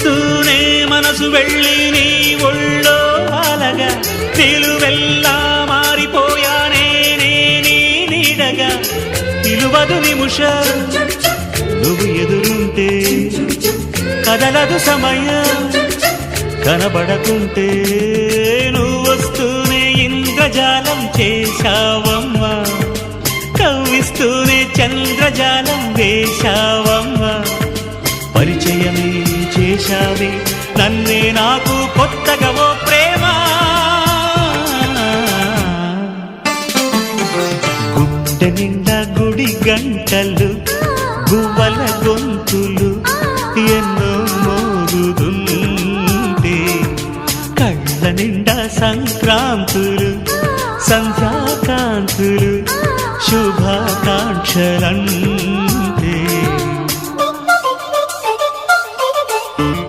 చూస్తూనే మనసు వెళ్ళి నీ ఒళ్ళో అలగా నిలువెల్లా మారిపోయానే నీ నీడగా నిలువదు నిముషం నువ్వు ఎదురుంటే కదలదు సమయం కనబడకుంటే నువ్వు వస్తూనే ఇంద్రజాలం చేశావమ్మా కవ్విస్తూనే చంద్రజాలం వేశావమ్మా పరిచయమే చేశావే నన్నే నాకు కొత్తగా ఓ ప్రేమ గుండె నిండా గుడి గంటలు గువ్వల గొంతులు ఎన్నో మోగుతుంటే కళ్ళ నిండా సంక్రాంతులు